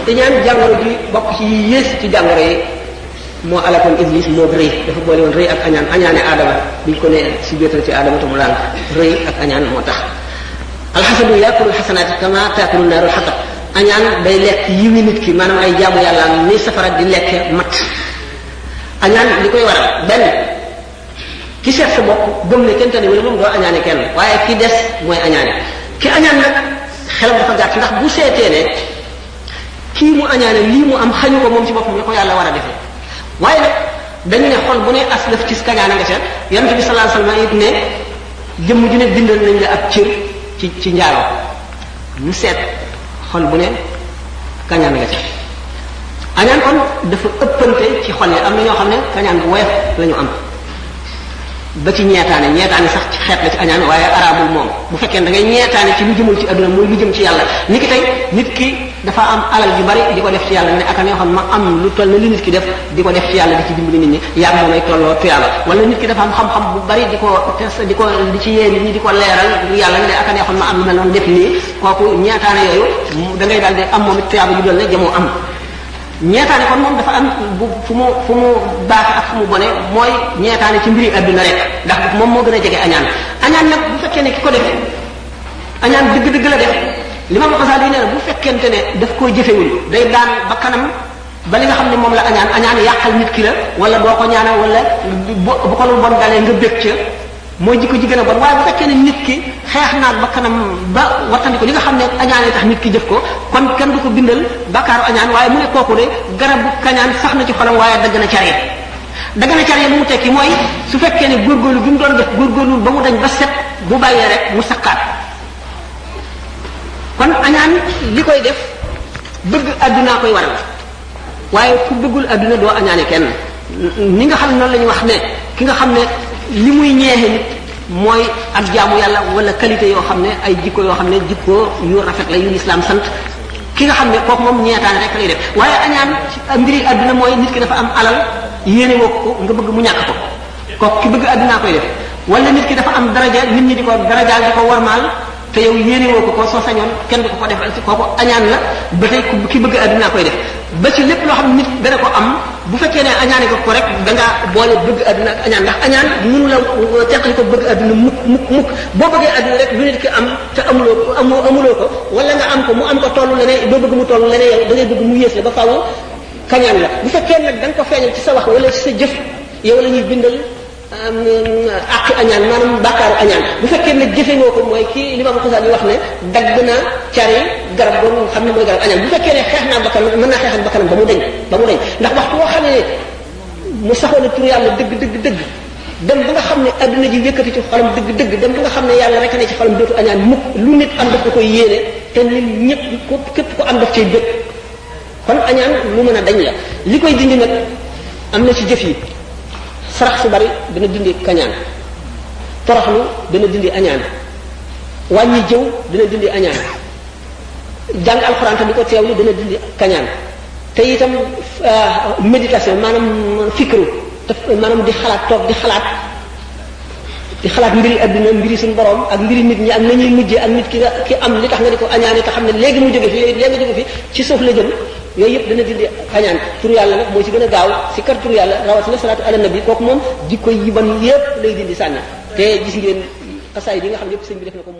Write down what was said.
iñaan jàngoro ji bokk ci yées ci jàngoro yi moo alakoon iblis moo rëy dafa boole woon rëy ak añaan añaane aadama biñ ko ne si jotal ci aadama te mu daan rëy ak añaan moo tax alxasadu yaakulu xasanaati kama taakulu naarul xatab añaan day lekk yiwi nit ki maanaam ay jaamu yàlla ni safara di lekke mat añaan li koy waral benn ki seet sa bopp gëm ne kenn tane wala moom doo añaane kenn waaye ki des mooy añaane ki añaan nag xelam dafa gàtt ndax bu seetee ne kii mu añaane lii mu am xañu ko moom ci boppam la ko yàlla war a defee waaye nag dañu ne xol bu ne aslaf ci kañaan nga ca yonent bi sallallahu alayhi wasallam it ne jëmm ju ne bindal nañ la ab cër ci njaaloo ñu seet xol bu ne kañaan nga ca añaan kon dafa ëppante ci xol yi am na ñoo xam ne kañaan bu woyof la ñu am ba ci ñeetaane sax ci xeet la ci añaan waaye arabul moom bu fekkee da ngay ñeetaane ci lu jëmul ci adduna muy lu jëm ci yàlla ni ki tey nit ki dafa am alal ju bari di ko def ci yàlla ne aka ñoo xam ma am lu toll na li nit ki def di ko def ci yàlla di ci dimbali nit ñi yàgg moom ay tolloo tuyaaba wala nit ki dafa am xam-xam bu bari di ci yee nit ñi di ko leeral yàlla ne aka ñoo xam ma am lu mel noonu def nii kooku ñeetaane yooyu da ngay daal di am moom it tuyaaba ju doon ne jamoo am ñeetaane kon moom dafa am fu mu baax ak fu mu bone mooy ñeetaane ci mbiri adduna rek ndax moom moo gën a jege añaan nag bu fekkee ne ki ko def añaan dëgg-dëgg la def li ma Xasaali yi nee na bu fekkente ne daf koo jëfewul day daan ba kanam ba li nga xam ne moom la añaan yàqal nit ki la wala boo ko ñaanal wala bu ko lu bon dalee nga bég ca mooy jikko ji gën a bon waaye bu fekkee ne nit ki xeex naag ba kanam ba wattandi ko li nga xam ne añaane tax nit ki jëf ko kon kenn du ko bindal bakkaaru añaan waaye mu ne kooku de garabu kañaan sax na ci xolam waaye dagg na caree lu mu tekki mooy su fekkee ne góorgóorlu bi mu doon def góorgóorlu ba mu dañ ba set bu bàyyee rek mu saqaat kon añaan li koy def bëgg addunaa koy waral waaye ku bëggul adduna doo añaane kenn ni nga xam ne noonu la ñu wax ne ki nga xam ne li muy ñeexe nit mooy ak jaamu yàlla wala qualité yoo xam ne ay jikko yoo xam ne jikko yu rafet la yu lislaam sant ki nga xam ne kooku moom ñeetaane rek lay def waaye añaan mbiri adduna mooy nit ki dafa am alal yéene woo ko nga bëgg mu ñàkk ko kooku ki bëgg addunaa koy def wala nit ki dafa am daraja nit ñi di ko darajaal di ko warmaal te yow yéene woo ko soo sañoon kenn du ko defal ci kooku añaan la ba tey ki bëgg addunaa koy def ba ci lépp loo xam ne nit dana ko am bu fekkee ne añaane ko rek da ngaa boole bëgg adduna ak añaan ndax añaan mënu la teqali ko bëgg adduna mukk boo bëggee adduna rek lu nit ki am te amuloo ko wala nga am ko mu am ko tollu leneen doo bëgg mu tollu leneen yow da ngay bëgg mu yées la ba faaw kañaan la bu fekkee nag da nga ko feeñal ci sa wax wala ci sa jëf yow la ñuy bindal àqi añaan maanaam bàkkaaru añaan bu fekkee ne jëfewoo ko mooy kii li ma ko yi wax ne dagg na cari garab boobu xam ne mooy garab añaan bu fekkee ne xeex naa bakkan mën naa xeexal bakkanam ba mu dañ ndax waxtu woo xam ne mu saxoon tur yàlla dëgg dem ba nga xam ne adduna ji yëkkati ci xolam dëgg dem ba nga xam ne yàlla rek ne ci xolam dootu añaan mukk lu nit am daf ko koy yéene te nit ñëpp képp ko am daf cay bëgg kon añaan lu mën a dañ la li koy dindi nag am na ci jëf yi sarax su bari dana dindi kañaan toroxlu dana dindi añaan wàññi jëw dana dindi añaan jàng alxuraan te di ko teewlu dana dindi kañaan te itam méditation maanaam fikru maanaam di xalaat toog di xalaat mbiri adduna mbiri suñu borom ak mbiri nit ñi ak nañuy mujjee ak nit ki am li tax nga di ko añaane te xam ne léegi mu jóge fi ci suuf la jëm yooyu yëpp dana dindi añaan tur yàlla nag moo ci gën a gaaw si kar tur yàlla rawatina salaatu ala nabi kooku moom jikko yi ban yëpp lay dindi sànni te gis ngeen xasaay bi nga xam ne yëpp sëñ bi def na ko